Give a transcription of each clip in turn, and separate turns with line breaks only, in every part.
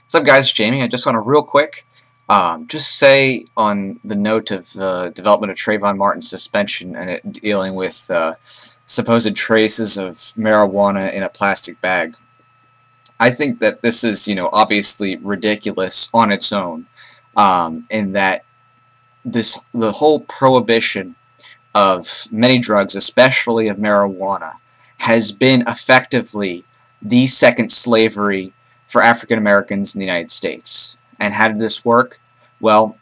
What's up, guys? Jamie. I just want to real quick just say on the note of the development of Trayvon Martin's suspension and it dealing with supposed traces of marijuana in a plastic bag. I think that this is, obviously ridiculous on its own, in that the whole prohibition of many drugs, especially of marijuana, has been effectively the second slavery for African Americans in the United States. And how did this work? Well,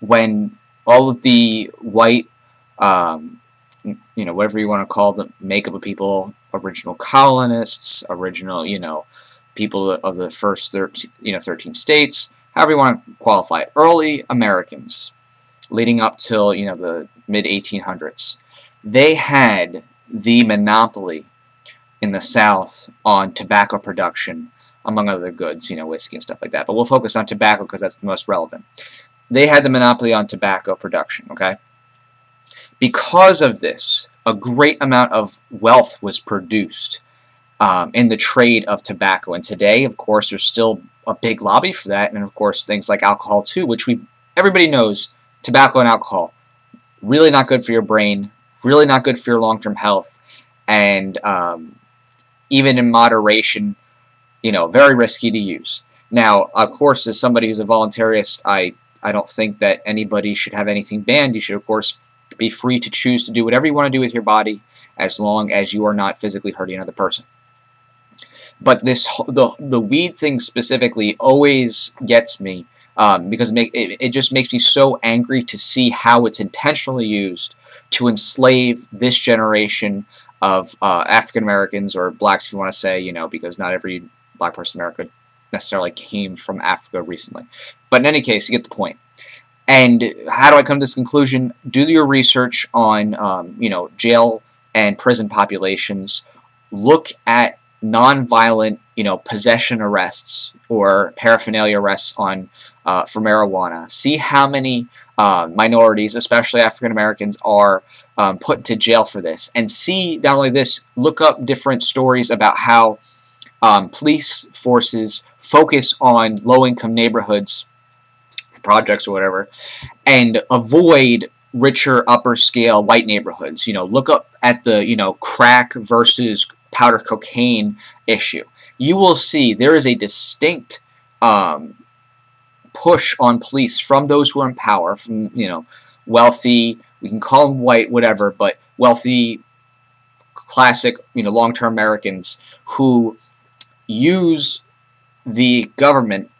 when all of the white, whatever you want to call them, makeup of people, original colonists, original, people of the first 13 states, however you want to qualify it, early Americans, leading up till, the mid-1800s, they had the monopoly in the South on tobacco production, among other goods, whiskey and stuff like that. But we'll focus on tobacco because that's the most relevant. They had the monopoly on tobacco production, okay? Because of this, a great amount of wealth was produced in the trade of tobacco. And today, of course, there's still a big lobby for that. And, of course, things like alcohol, too, which everybody knows, tobacco and alcohol, really not good for your brain, really not good for your long-term health, and even in moderation, very risky to use. Now, of course, as somebody who's a voluntarist, I don't think that anybody should have anything banned. You should, of course, be free to choose to do whatever you want to do with your body as long as you are not physically hurting another person. But the weed thing specifically always gets me because it just makes me so angry to see how it's intentionally used to enslave this generation of African Americans, or blacks if you want to say, because not every black person in America necessarily came from Africa recently. But in any case, you get the point. And how do I come to this conclusion? Do your research on, jail and prison populations. Look at nonviolent, possession arrests or paraphernalia arrests on for marijuana. See how many minorities, especially African Americans, are put into jail for this. And see, not only this, look up different stories about how police forces focus on low-income neighborhoods, projects or whatever, and avoid richer, upper-scale white neighborhoods. Look up at the, crack versus powder cocaine issue. You will see there is a distinct push on police from those who are in power, from, wealthy, we can call them white, whatever, but wealthy, classic, long-term Americans who use the government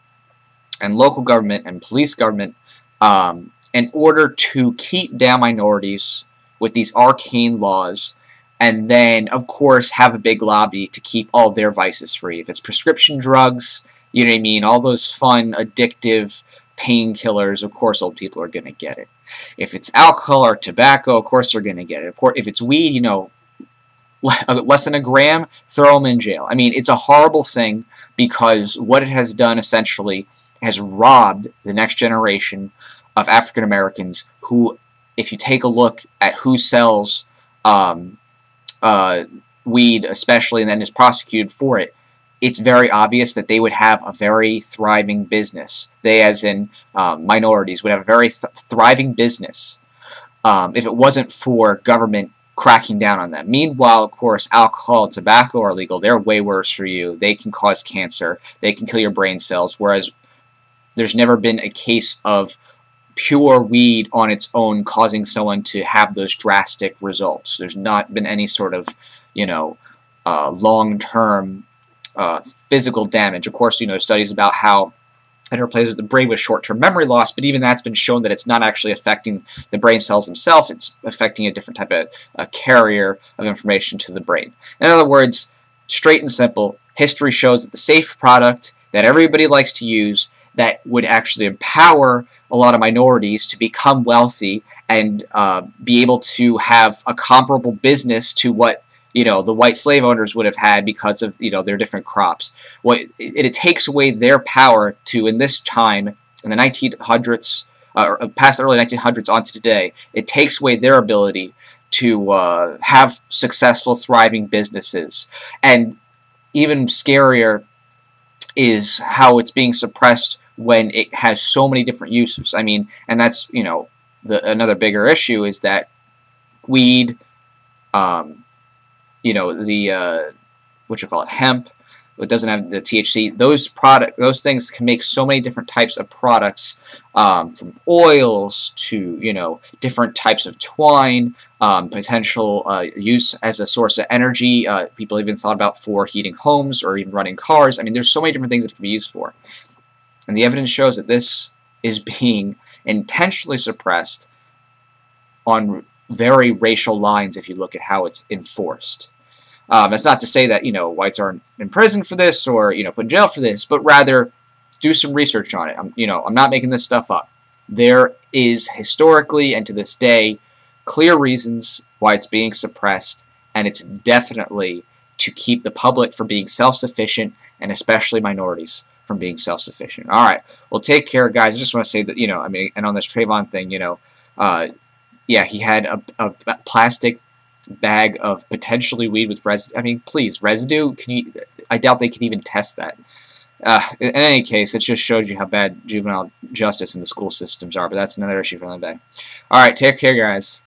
and local government and police government in order to keep down minorities with these arcane laws, and then, of course, have a big lobby to keep all their vices free. If it's prescription drugs, you know what I mean, all those fun, addictive painkillers, of course old people are going to get it. If it's alcohol or tobacco, of course they're going to get it. Of course, if it's weed, less than a gram, throw them in jail. I mean, it's a horrible thing because what it has done essentially has robbed the next generation of African Americans who, if you take a look at who sells weed especially and then is prosecuted for it, it's very obvious that they would have a very thriving business. They, as in minorities, would have a very thriving business if it wasn't for government cracking down on them. Meanwhile, of course, alcohol and tobacco are legal. They're way worse for you. They can cause cancer. They can kill your brain cells, whereas there's never been a case of pure weed on its own causing someone to have those drastic results. There's not been any sort of, long-term physical damage. Of course, studies about how it interplays with the brain with short-term memory loss, but even that's been shown that it's not actually affecting the brain cells themselves. It's affecting a different type of carrier of information to the brain. In other words, straight and simple, history shows that the safe product that everybody likes to use that would actually empower a lot of minorities to become wealthy and be able to have a comparable business to what the white slave owners would have had because of their different crops. Well, it takes away their power to, in this time, in the 1900s, or past the early 1900s on to today, it takes away their ability to have successful, thriving businesses. And even scarier, is how it's being suppressed when it has so many different uses. I mean, and that's, you know, another bigger issue is that weed, you know, the what you call it, hemp, it doesn't have the THC. Those things can make so many different types of products, from oils to, you know, different types of twine, potential use as a source of energy. People even thought about for heating homes or even running cars. I mean, there's so many different things that it can be used for, and the evidence shows that this is being intentionally suppressed on very racial lines if you look at how it's enforced. That's not to say that, you know, whites aren't in prison for this or, you know, put in jail for this, but rather do some research on it. I'm not making this stuff up. There is historically and to this day clear reasons why it's being suppressed, and it's definitely to keep the public from being self-sufficient, and especially minorities from being self-sufficient. All right, well, take care, guys. I just want to say that, you know, I mean, and on this Trayvon thing, you know, yeah, he had a plastic bag of potentially weed with residue. I mean, please, residue? I doubt they can even test that. In any case, it just shows you how bad juvenile justice in the school systems are, but that's another issue for another day. All right, take care, guys.